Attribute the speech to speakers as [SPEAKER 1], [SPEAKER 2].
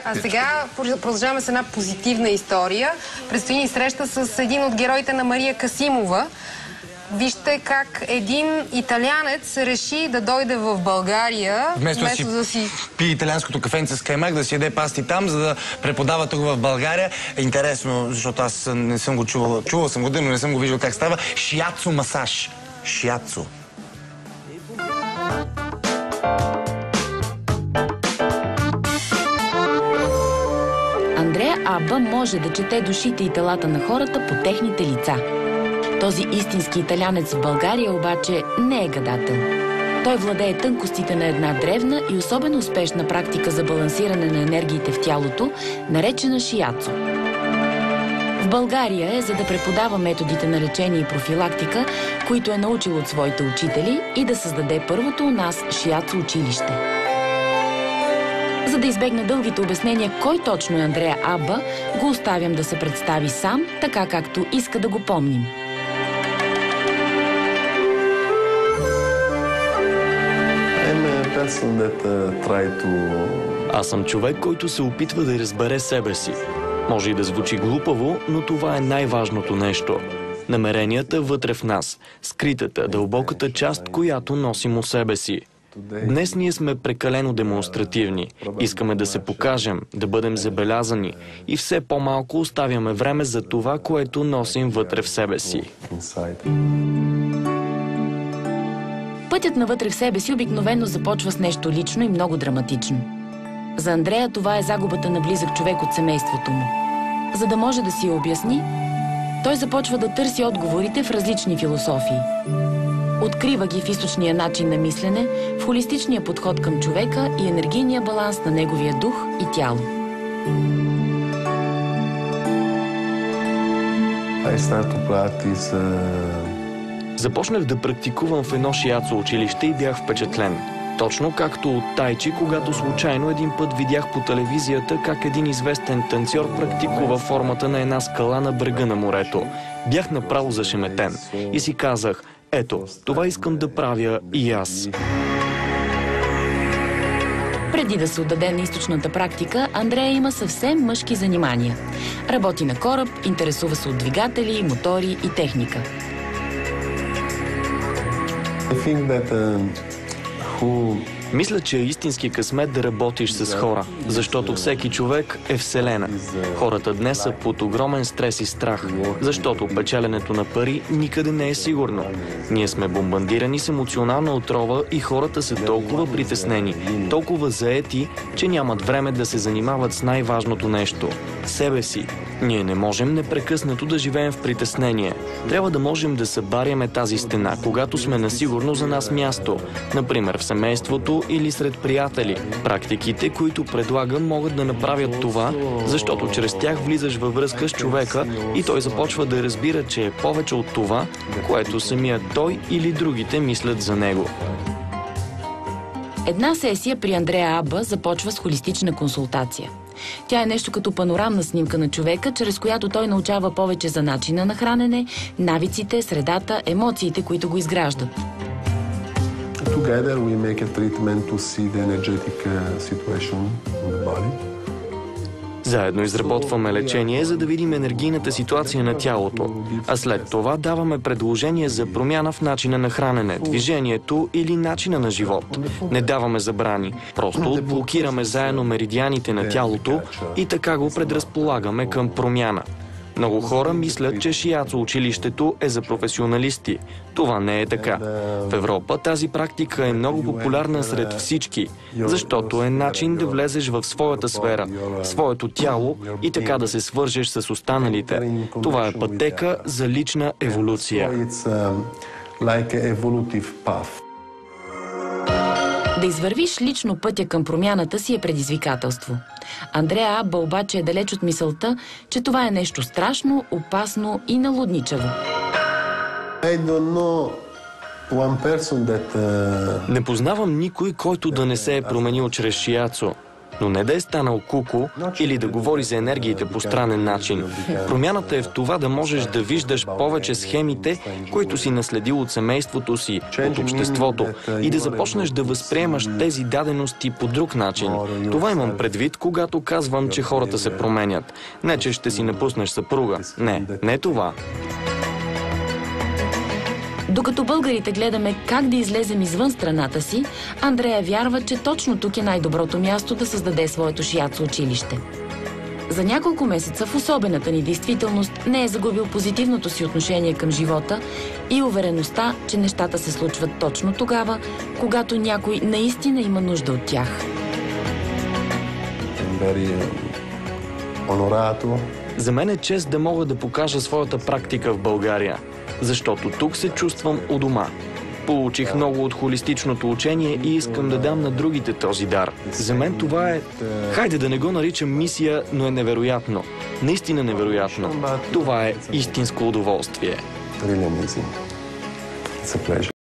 [SPEAKER 1] А сега продължаваме с една позитивна история. Предстои ни среща с един от героите на Мария Касимова. Вижте как един италианец реши да дойде в България,
[SPEAKER 2] вместо да си пие италианското кафенце с каймак, да си яде пасти там, за да преподава тук в България. Интересно, защото аз не съм го чувал. Чувал съм го, но не съм го виждал как става. Шиацу масаж. Шиацу.
[SPEAKER 3] Андреа Аба може да чете душите и телата на хората по техните лица. Този истински италянец в България обаче не е гадател. Той владее тънкостите на една древна и особено успешна практика за балансиране на енергиите в тялото, наречена шиацу. В България е за да преподава методите на лечение и профилактика, които е научил от своите учители, и да създаде първото у нас шиацу училище. За да избегне дългите обяснения кой точно е Андреа Аба, го оставям да се представи сам, така както иска да го помним.
[SPEAKER 4] Аз съм човек, който се опитва да разбере себе си. Може и да звучи глупаво, но това е най-важното нещо. Намеренията вътре в нас, скритата, дълбоката част, която носим у себе си. Днес ние сме прекалено демонстративни. Искаме да се покажем, да бъдем забелязани и все по-малко оставяме време за това, което носим вътре в себе си.
[SPEAKER 3] Пътят навътре в себе си обикновено започва с нещо лично и много драматично. За Андрея това е загубата на близък човек от семейството му. За да може да си я обясни, той започва да търси отговорите в различни философии. Открива ги в източния начин на мислене, в холистичния подход към човека и енергийния баланс на неговия дух и тяло.
[SPEAKER 4] Започнах да практикувам в едно шиацу училище и бях впечатлен. Точно както от тайчи, когато случайно един път видях по телевизията как един известен танцор практикува формата на една скала на брега на морето. Бях направо зашеметен и си казах: ето, това искам да правя и аз.
[SPEAKER 3] Преди да се отдаде на източната практика, Андрея има съвсем мъжки занимания. Работи на кораб, интересува се от двигатели, мотори и техника.
[SPEAKER 4] Мисля, че е истински късмет да работиш с хора, защото всеки човек е вселена. Хората днес са под огромен стрес и страх, защото печеленето на пари никъде не е сигурно. Ние сме бомбардирани с емоционална отрова и хората са толкова притеснени, толкова заети, че нямат време да се занимават с най-важното нещо – себе си. Ние не можем непрекъснато да живеем в притеснение. Трябва да можем да събаряме тази стена, когато сме на сигурно за нас място, например в семейството или сред приятели. Практиките, които предлагам, могат да направят това, защото чрез тях влизаш във връзка с човека и той започва да разбира, че е повече от това, което самият той или другите мислят за него.
[SPEAKER 3] Една сесия при Андреа Аба започва с холистична консултация. Тя е нещо като панорамна снимка на човека, чрез която той научава повече за начина на хранене, навиците, средата, емоциите, които го изграждат.
[SPEAKER 5] Together we make a treatment to see the energetic situation in the body.
[SPEAKER 4] Заедно изработваме лечение, за да видим енергийната ситуация на тялото, а след това даваме предложение за промяна в начина на хранене, движението или начина на живот. Не даваме забрани, просто отблокираме заедно меридианите на тялото и така го предразполагаме към промяна. Много хора мислят, че шиацу училището е за професионалисти. Това не е така. В Европа тази практика е много популярна сред всички, защото е начин да влезеш в своята сфера, в своето тяло и така да се свържеш с останалите. Това е пътека за лична еволюция.
[SPEAKER 3] Да извървиш лично пътя към промяната си е предизвикателство. Андреа Аба обаче е далеч от мисълта, че това е нещо страшно, опасно и налудничаво.
[SPEAKER 4] Не познавам никой, който да не се е променил чрез шиацу. Но не да е станал куку или да говори за енергиите по странен начин. Промяната е в това да можеш да виждаш повече схемите, които си наследил от семейството си, от обществото и да започнеш да възприемаш тези дадености по друг начин. Това имам предвид, когато казвам, че хората се променят. Не, че ще си напуснеш съпруга. Не това.
[SPEAKER 3] Докато българите гледаме как да излезем извън страната си, Андрея вярва, че точно тук е най-доброто място да създаде своето шиацу училище. За няколко месеца в особената ни действителност не е загубил позитивното си отношение към живота и увереността, че нещата се случват точно тогава, когато някой наистина има нужда от тях.
[SPEAKER 4] За мен е чест да мога да покажа своята практика в България, защото тук се чувствам у дома. Получих много от холистичното учение и искам да дам на другите този дар. За мен това е, хайде да не го наричам мисия, но е невероятно. Наистина невероятно. Това е истинско удоволствие.